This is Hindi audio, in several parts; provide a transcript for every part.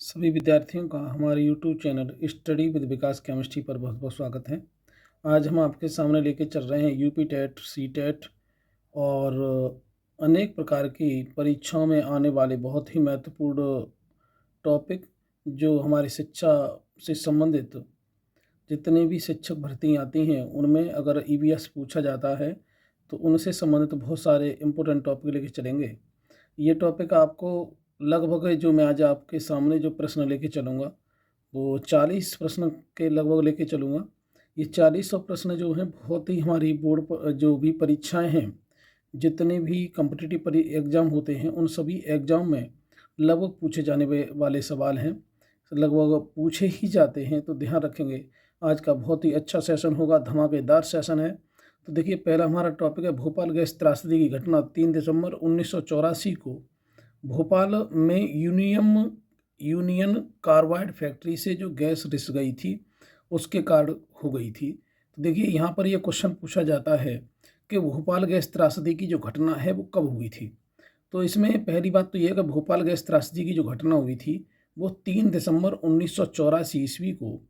सभी विद्यार्थियों का हमारे YouTube channel study with Vikas chemistry पर बहुत बहुत स्वागत है। आज हम आपके सामने लेके चल रहे हैं यूपी टेट, सी टेट और अनेक प्रकार की परीक्षाओं में आने वाले बहुत ही महत्वपूर्ण टॉपिक, जो हमारी शिक्षा से संबंधित जितने भी शिक्षक भर्ती आती हैं उनमें अगर ईवीएस पूछा जाता है तो उनसे संबंधित बहुत सारे इम्पोर्टेंट टॉपिक लेके चलेंगे। ये टॉपिक आपको लगभग जो मैं आज आपके सामने जो प्रश्न लेके चलूँगा वो 40 प्रश्न के लगभग लेके चलूँगा। ये 40 प्रश्न जो हैं बहुत ही हमारी बोर्ड पर जो भी परीक्षाएं हैं, जितने भी कॉम्पिटिटिव एग्ज़ाम होते हैं उन सभी एग्ज़ाम में लगभग पूछे जाने वाले सवाल हैं, लगभग पूछे ही जाते हैं। तो ध्यान रखेंगे, आज का बहुत ही अच्छा सेशन होगा, धमाकेदार सेशन है। तो देखिए, पहला हमारा टॉपिक है भोपाल गैस त्रासदी की घटना। 3 दिसंबर 1984 को भोपाल में यूनियन कार्बाइड फैक्ट्री से जो गैस रिस गई थी उसके कारण हो गई थी। तो देखिए, यहाँ पर यह क्वेश्चन पूछा जाता है कि भोपाल गैस त्रासदी की जो घटना है वो कब हुई थी। तो इसमें पहली बात तो यह है कि भोपाल गैस त्रासदी की जो घटना हुई थी वो 3 दिसंबर 1984 ईस्वी को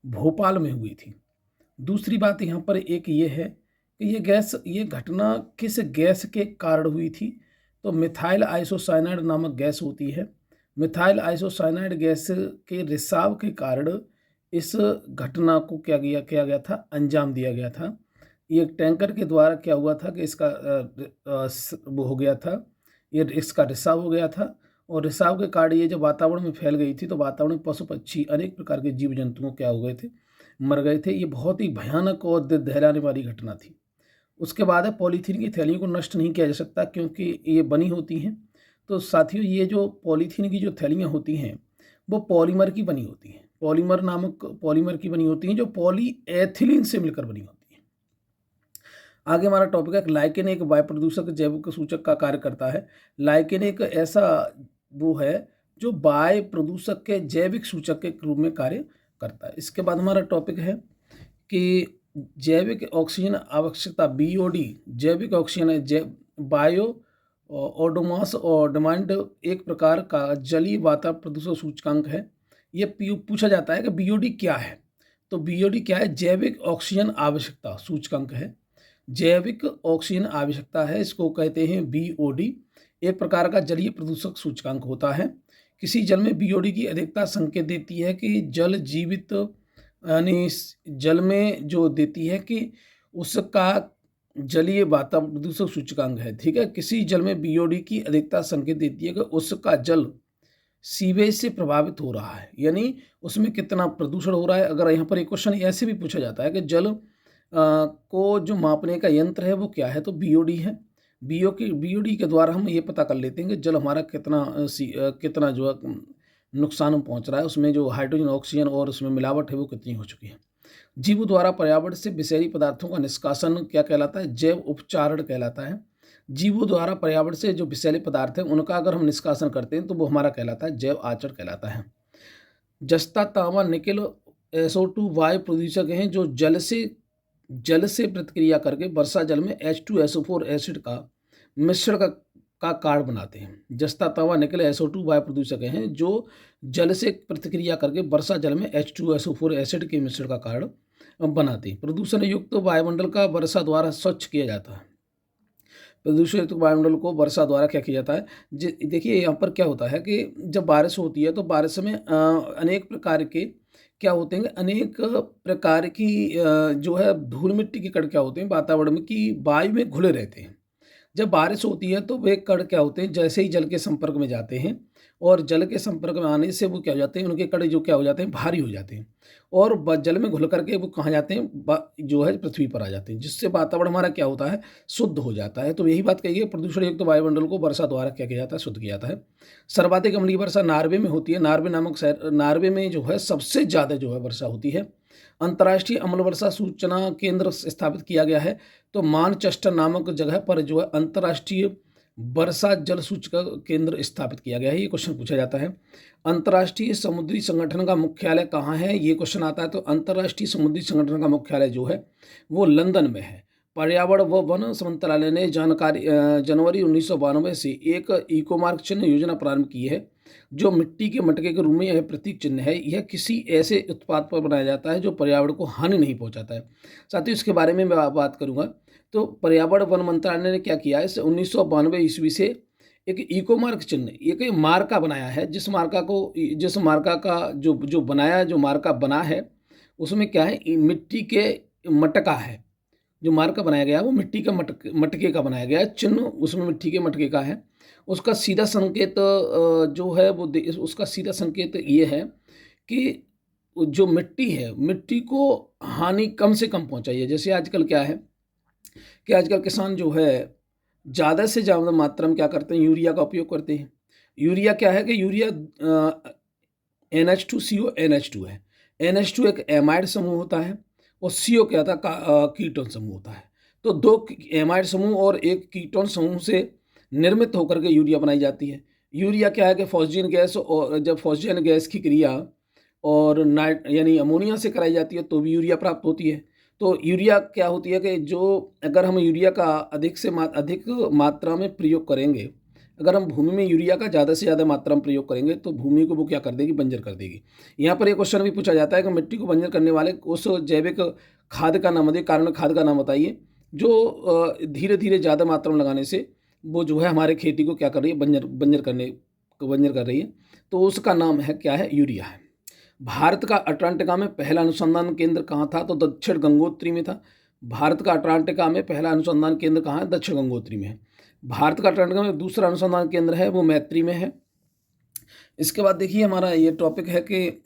भोपाल में हुई थी। दूसरी बात यहाँ पर एक ये है कि ये घटना किस गैस के कारण हुई थी। तो मिथाइल आइसोसाइनाइड नामक गैस होती है। मिथाइल आइसोसाइनाइड गैस के रिसाव के कारण इस घटना को किया गया था, अंजाम दिया गया था। ये टैंकर के द्वारा क्या हुआ था कि इसका वो हो गया था, ये इसका रिसाव हो गया था और रिसाव के कारण ये जब वातावरण में फैल गई थी तो वातावरण में पशु पक्षी अनेक प्रकार के जीव जंतुओं क्या हो गए थे, मर गए थे। ये बहुत ही भयानक और दिल दहलाने वाली घटना थी। उसके बाद है पॉलीथीन की थैलियों को नष्ट नहीं किया जा सकता क्योंकि ये बनी होती हैं। तो साथियों, ये जो पॉलीथीन की जो थैलियाँ होती हैं वो पॉलीमर की बनी होती हैं, पॉलीमर नामक पॉलीमर की बनी होती हैं जो पॉलीएथिलीन से मिलकर बनी होती हैं। आगे हमारा टॉपिक है लाइकेन एक वायु प्रदूषक जैविक सूचक का कार्य करता है। लाइकेन एक ऐसा वो है जो वायु प्रदूषक के जैविक सूचक के रूप में कार्य करता है। इसके बाद हमारा टॉपिक है कि जैविक ऑक्सीजन आवश्यकता, बीओडी, जैविक ऑक्सीजन है बायो ओडोमास और डिमांड एक प्रकार का जलीय वातावरण प्रदूषण सूचकांक है। ये पूछा जाता है कि बीओडी क्या है। तो बीओडी क्या है? जैविक ऑक्सीजन आवश्यकता सूचकांक है। जैविक ऑक्सीजन आवश्यकता है, इसको कहते हैं बीओडी। एक प्रकार का जलीय प्रदूषक सूचकांक होता है। किसी जल में बीओडी की अधिकता संकेत देती है कि जल जीवित, यानी जल में जो देती है कि उसका जलीय वातावरण प्रदूषक सूचकांक है। ठीक है, किसी जल में बीओडी की अधिकता संकेत देती है कि उसका जल सीवेज से प्रभावित हो रहा है, यानी उसमें कितना प्रदूषण हो रहा है। अगर यहाँ पर एक क्वेश्चन ऐसे भी पूछा जाता है कि जल को जो मापने का यंत्र है वो क्या है, तो बीओडी है। बीओडी के द्वारा हम ये पता कर लेते हैं कि जल हमारा कितना जो है नुकसान पहुंच रहा है, उसमें जो हाइड्रोजन ऑक्सीजन और उसमें मिलावट है वो कितनी हो चुकी है। जीवों द्वारा पर्यावरण से विषैली पदार्थों का निष्कासन क्या कहलाता है? जैव उपचारण कहलाता है। जीवों द्वारा पर्यावरण से जो विषैले पदार्थ हैं उनका अगर हम निष्कासन करते हैं तो वो हमारा कहलाता है जैव आचरण कहलाता है। जस्ता, तांबा, निकेल, SO2 वायु प्रदूषक हैं जो जल से प्रतिक्रिया करके वर्षा जल में H2SO4 एसिड का मिश्रण का कारण बनाते हैं। जस्ता, तांबा, निकेल, SO2 वायु प्रदूषक हैं जो जल से प्रतिक्रिया करके वर्षा जल में H2SO4 एसिड के मिश्रण का कारण बनाते हैं। प्रदूषण युक्त वायुमंडल का वर्षा द्वारा स्वच्छ किया जाता है। प्रदूषण युक्त वायुमंडल को वर्षा द्वारा क्या किया जाता है? देखिए, यहाँ पर क्या होता है कि जब बारिश होती है तो बारिश में अनेक प्रकार के क्या होते हैं, अनेक प्रकार की जो है धूल मिट्टी के कण क्या होते हैं वातावरण में की वायु में घुले रहते हैं। जब बारिश होती है तो वे कण क्या होते हैं, जैसे ही जल के संपर्क में जाते हैं और जल के संपर्क में आने से वो क्या हो जाते हैं, उनके कण जो क्या हो जाते हैं, भारी हो जाते हैं और जल में घुल करके वो कहाँ जाते हैं, जो है पृथ्वी पर आ जाते हैं, जिससे वातावरण हमारा क्या होता है, शुद्ध हो जाता है। तो यही बात कही है, प्रदूषण युक्त वायुमंडल को वर्षा द्वारा क्या किया जाता है, शुद्ध किया जाता है। सर्वाधिक अम्लीय वर्षा नार्वे में होती है। नार्वे नामक शहर, नार्वे में जो है सबसे ज़्यादा जो है वर्षा होती है। अंतर्राष्ट्रीय अम्ल वर्षा सूचना केंद्र स्थापित किया गया है। तो मानचेस्टर नामक जगह पर जो है अंतर्राष्ट्रीय वर्षा जल सूचक केंद्र स्थापित किया गया है। ये क्वेश्चन पूछा जाता है। अंतर्राष्ट्रीय समुद्री संगठन का मुख्यालय कहाँ है, ये क्वेश्चन आता है। तो अंतर्राष्ट्रीय समुद्री संगठन का मुख्यालय जो है वो लंदन में है। पर्यावरण व वन मंत्रालय ने जनवरी 1992 से एक इको मार्क चिन्ह योजना प्रारंभ की है। जो मिट्टी के मटके के रूप में यह प्रतीक चिन्ह है, यह किसी ऐसे उत्पाद पर बनाया जाता है जो पर्यावरण को हानि नहीं पहुंचाता है। साथियों, इसके बारे में मैं बात करूंगा। तो पर्यावरण वन मंत्रालय ने क्या किया है, 1992 ईस्वी से एक इको मार्क चिन्ह, एक मार्का बनाया है, जिस मार्का का जो मार्का बना है उसमें क्या है, मिट्टी के मटका है। जो मार्का बनाया गया है वो मिट्टी का मटके का बनाया गया है, चिन्ह उसमें मिट्टी के मटके का है। उसका सीधा संकेत जो है वो उसका सीधा संकेत ये है कि जो मिट्टी है, मिट्टी को हानि कम से कम पहुंचाइए। जैसे आजकल क्या है कि आजकल किसान जो है ज़्यादा से ज़्यादा मात्रा में क्या करते हैं, यूरिया का उपयोग करते हैं। यूरिया क्या है कि यूरिया NH2CO NH2 है। NH2 एक एमाइड समूह होता है और CO क्या था, कीटोन समूह होता है। तो दो एमाइड समूह और एक कीटोन समूह से निर्मित होकर के यूरिया बनाई जाती है। यूरिया क्या है कि फॉस्फेन गैस, और जब फॉस्फेन गैस की क्रिया और नाइट यानी अमोनिया से कराई जाती है तो भी यूरिया प्राप्त होती है। तो यूरिया क्या होती है कि जो अगर हम यूरिया का अधिक मात्रा में प्रयोग करेंगे, अगर हम भूमि में यूरिया का ज़्यादा से ज़्यादा मात्रा में प्रयोग करेंगे तो भूमि को वो क्या कर देगी, बंजर कर देगी। यहाँ पर एक क्वेश्चन भी पूछा जाता है कि मिट्टी को बंजर करने वाले उस जैविक खाद का नाम बताइए, कार्बनिक खाद का नाम बताइए, जो धीरे धीरे ज़्यादा मात्रा में लगाने से वो जो है हमारे खेती को क्या कर रही है, बंजर कर रही है। तो उसका नाम है क्या है, यूरिया है। भारत का अटलांटिका में पहला अनुसंधान केंद्र कहाँ था, तो दक्षिण गंगोत्री में था। भारत का अटलांटिका में पहला अनुसंधान केंद्र कहाँ है, दक्षिण गंगोत्री में है। भारत का अटलांटिका में दूसरा अनुसंधान केंद्र है वो मैत्री में है। इसके बाद देखिए हमारा ये टॉपिक है कि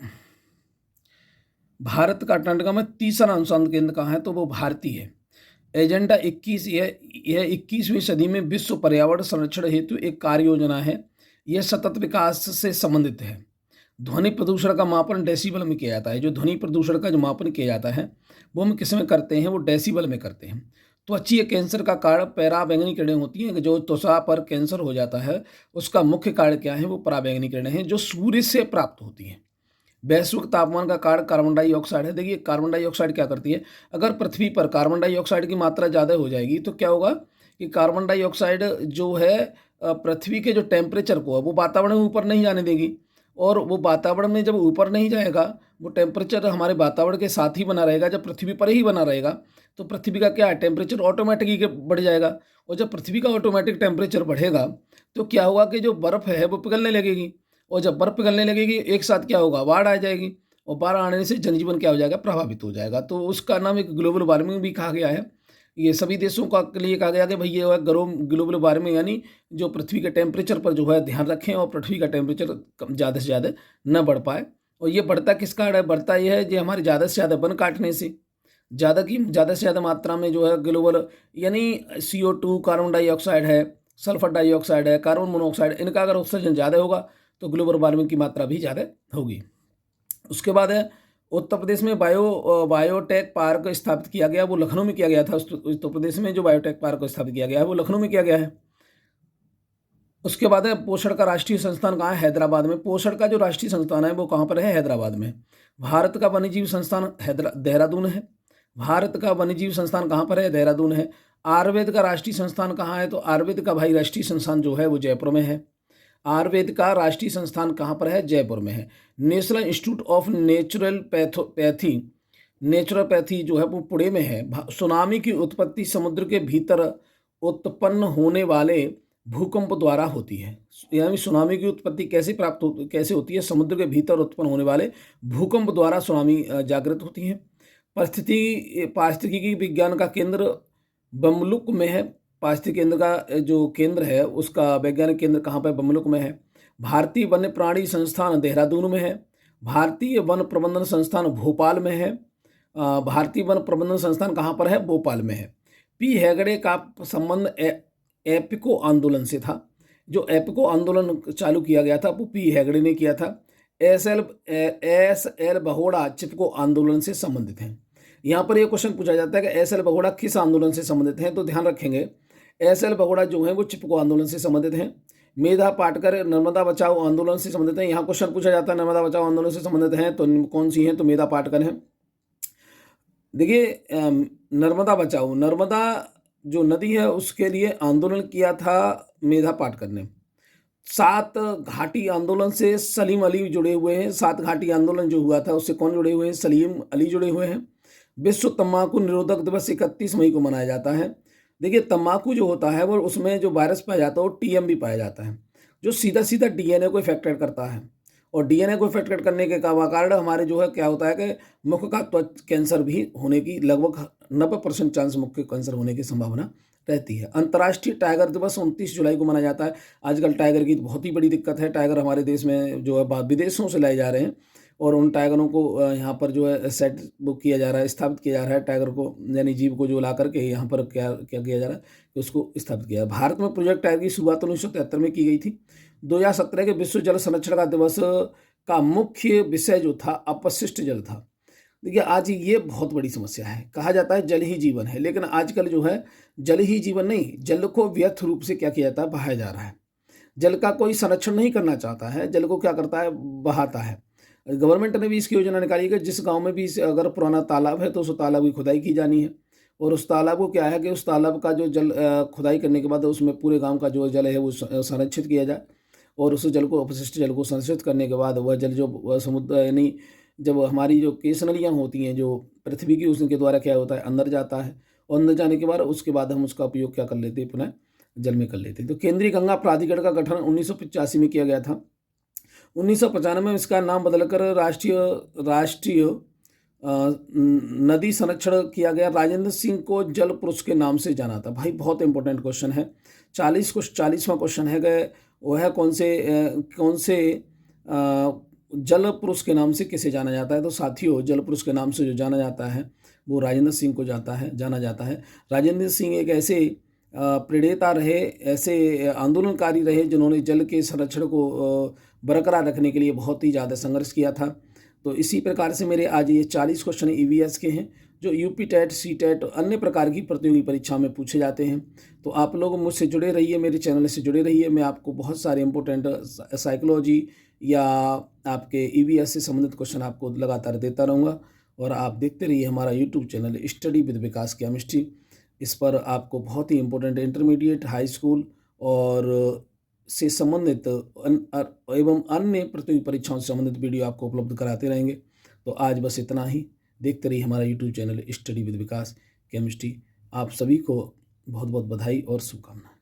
भारत का अटलांटिका में तीसरा अनुसंधान केंद्र कहाँ है, तो वो भारतीय है। एजेंडा 21, यह 21वीं सदी में विश्व पर्यावरण संरक्षण हेतु एक कार्य योजना है। यह सतत विकास से संबंधित है। ध्वनि प्रदूषण का मापन डेसिबल में किया जाता है। जो ध्वनि प्रदूषण का जो मापन किया जाता है वो हम किस में करते हैं, वो डेसिबल में करते हैं। त्वचीय कैंसर का कारण पराबैंगनी किरणें होती हैं। जो त्वचा पर कैंसर हो जाता है उसका मुख्य कारण क्या है, वो पराबैंगनी किरणें हैं जो सूर्य से प्राप्त होती हैं। वैश्विक तापमान का कारण कार्बन डाइऑक्साइड है। देखिए कार्बन डाइऑक्साइड क्या करती है, अगर पृथ्वी पर कार्बन डाइऑक्साइड की मात्रा ज़्यादा हो जाएगी तो क्या होगा कि कार्बन डाइऑक्साइड जो है पृथ्वी के जो टेम्परेचर को है वो वातावरण में ऊपर नहीं जाने देगी, और वो वातावरण में जब ऊपर नहीं जाएगा, वो टेम्परेचर हमारे वातावरण के साथ ही बना रहेगा। जब पृथ्वी पर ही बना रहेगा तो पृथ्वी का क्या है, टेम्परेचर ऑटोमेटिक ही बढ़ जाएगा। और जब पृथ्वी का ऑटोमेटिक टेम्परेचर बढ़ेगा तो क्या होगा कि जो बर्फ़ है वो पिघलने लगेगी, और जब बर्फ़ पिघलने लगेगी एक साथ क्या होगा, बाढ़ आ जाएगी, और बाढ़ आने से जनजीवन क्या हो जाएगा, प्रभावित हो जाएगा। तो उसका नाम एक ग्लोबल वार्मिंग भी कहा गया है। ये सभी देशों का के लिए कहा गया कि भाई ये है ग्लोबल वार्मिंग, यानी जो पृथ्वी के टेम्परेचर पर जो है ध्यान रखें और पृथ्वी का टेम्परेचर ज़्यादा से ज़्यादा न बढ़ पाए। और ये बढ़ता किस कारण है, बढ़ता ये है जो हमारे ज़्यादा से ज़्यादा वन काटने से, ज़्यादा से ज़्यादा मात्रा में जो है ग्लोबल, यानी CO2 कार्बन डाइऑक्साइड है, सल्फर डाइऑक्साइड है, कार्बन मोनोऑक्साइड, इनका अगर उत्सर्जन ज़्यादा होगा तो ग्लोबल वार्मिंग की मात्रा भी ज़्यादा होगी। उसके बाद है उत्तर प्रदेश में बायोटेक पार्क स्थापित किया गया, वो लखनऊ में किया गया था। उत्तर प्रदेश में जो बायोटेक पार्क स्थापित किया गया है वो लखनऊ में किया गया है। उसके बाद है पोषण का राष्ट्रीय संस्थान कहाँ है, हैदराबाद में। पोषण का जो राष्ट्रीय संस्थान है वो कहाँ पर है, हैदराबाद में। भारत का वन्यजीव संस्थान देहरादून है। भारत का वन्यजीव संस्थान कहाँ पर है, देहरादून है। आयुर्वेद का राष्ट्रीय संस्थान कहाँ है, तो आयुर्वेद का भाई राष्ट्रीय संस्थान जो है वो जयपुर में है। आयुर्वेद का राष्ट्रीय संस्थान कहाँ पर है, जयपुर में है। नेशनल इंस्टीट्यूट ऑफ नेचुरोपैथी जो है वो पुणे में है। सुनामी की उत्पत्ति समुद्र के भीतर उत्पन्न होने वाले भूकंप द्वारा होती है। यानी सुनामी की उत्पत्ति कैसे होती है, समुद्र के भीतर उत्पन्न होने वाले भूकंप द्वारा सुनामी जागृत होती है। पारिस्थितिकी विज्ञान का केंद्र बमलुक में है। पारिस्थितिकी केंद्र का जो केंद्र है उसका वैज्ञानिक केंद्र कहाँ पर, बमलुक में है। भारतीय वन्य प्राणी संस्थान देहरादून में है। भारतीय वन प्रबंधन संस्थान भोपाल में है। भारतीय वन प्रबंधन संस्थान कहाँ पर है, भोपाल में है। पी हेगड़े का संबंध एपिको आंदोलन से था। जो एपिको आंदोलन चालू किया गया था वो पी हेगड़े ने किया था। एस एल बहोड़ा चिपको आंदोलन से संबंधित हैं। यहाँ पर एक क्वेश्चन पूछा जाता है कि एस एल बहोड़ा किस आंदोलन से संबंधित हैं, तो ध्यान रखेंगे एस एल बहोड़ा जो है वो चिपको आंदोलन से संबंधित हैं। मेधा पाटकर नर्मदा बचाओ आंदोलन से संबंधित हैं। यहाँ क्वेश्चन पूछा जाता है नर्मदा बचाओ आंदोलन से संबंधित हैं तो कौन सी हैं, तो मेधा पाटकर हैं। देखिए नर्मदा बचाओ, नर्मदा जो नदी है उसके लिए आंदोलन किया था मेधा पाटकर ने। सात घाटी आंदोलन से सलीम अली जुड़े हुए हैं। सात घाटी आंदोलन जो हुआ था उससे कौन जुड़े हुए हैं? सलीम अली जुड़े हुए हैं। विश्व तम्बाकू निरोधक दिवस 31 मई को मनाया जाता है। देखिए, तम्बाकू जो होता है वो उसमें जो वायरस पाया जाता है वो टीएमबी पाया जाता है, जो सीधा सीधा डीएनए को इफेक्टेड करता है। और डीएनए को इफेक्टेड करने के कारण हमारे जो है क्या होता है कि मुख का त्वचा कैंसर भी होने की लगभग 90% चांस मुख के कैंसर होने की संभावना रहती है। अंतर्राष्ट्रीय टाइगर दिवस 29 जुलाई को मनाया जाता है। आजकल टाइगर की बहुत ही बड़ी दिक्कत है। टाइगर हमारे देश में जो है विदेशों से लाए जा रहे हैं और उन टाइगरों को यहाँ पर जो है सेट वो किया जा रहा है, स्थापित किया जा रहा है। टाइगर को यानी जीव को जो ला करके यहाँ पर क्या क्या किया जा रहा है कि उसको स्थापित किया। भारत में प्रोजेक्ट टाइगर की शुरुआत 1973 में की गई थी। 2017 के विश्व जल संरक्षण का दिवस का मुख्य विषय जो था अपशिष्ट जल था। देखिए, आज ये बहुत बड़ी समस्या है। कहा जाता है जल ही जीवन है, लेकिन आजकल जो है जल ही जीवन नहीं, जल को व्यर्थ रूप से क्या किया जाता है? बहाया जा रहा है। जल का कोई संरक्षण नहीं करना चाहता है, जल को क्या करता है? बहाता है। गवर्नमेंट ने भी इसकी योजना निकाली कि जिस गांव में भी अगर पुराना तालाब है तो उस तालाब की खुदाई की जानी है। और उस तालाब को क्या है कि उस तालाब का जो जल खुदाई करने के बाद उसमें पूरे गांव का जो जल है वो संरक्षित किया जाए। और उस जल को, अपशिष्ट जल को संरक्षित करने के बाद वह जल जो समुद्र यानी जब हमारी जो केस नलियाँ होती हैं जो पृथ्वी की, उसके द्वारा क्या होता है? अंदर जाता है। और अंदर जाने के बाद उसके बाद हम उसका उपयोग क्या कर लेते हैं? पुनः जल में कर लेते हैं। तो केंद्रीय गंगा प्राधिकरण का गठन 1985 में किया गया था। 1995 में इसका नाम बदलकर राष्ट्रीय राष्ट्रीय नदी संरक्षण किया गया। राजेंद्र सिंह को जल पुरुष के नाम से जाना था। भाई बहुत इंपॉर्टेंट क्वेश्चन है। 40वां क्वेश्चन है कि वह है कौन से जल पुरुष के नाम से किसे जाना जाता है? तो साथियों, जल पुरुष के नाम से जो जाना जाता है वो राजेंद्र सिंह को जाना जाता है। राजेंद्र सिंह एक ऐसे प्रणेता रहे, ऐसे आंदोलनकारी रहे जिन्होंने जल के संरक्षण को बरकरार रखने के लिए बहुत ही ज़्यादा संघर्ष किया था। तो इसी प्रकार से मेरे आज ये 40 क्वेश्चन ईवीएस के हैं जो यूपी टेट, सी टेट, अन्य प्रकार की प्रतियोगी परीक्षा में पूछे जाते हैं। तो आप लोग मुझसे जुड़े रहिए, मेरे चैनल से जुड़े रहिए। मैं आपको बहुत सारे इंपॉर्टेंट साइकोलॉजी या आपके ईवीएस से संबंधित क्वेश्चन आपको लगातार देता रहूँगा। और आप देखते रहिए हमारा YouTube channel study with Vikas chemistry. इस पर आपको बहुत ही इंपॉर्टेंट इंटरमीडिएट, हाई स्कूल और से संबंधित एवं अन्य प्रतियोगी परीक्षाओं से संबंधित वीडियो आपको उपलब्ध कराते रहेंगे। तो आज बस इतना ही। देखते रहिए हमारा YouTube channel study with Vikas chemistry. आप सभी को बहुत बहुत बधाई और शुभकामनाएं।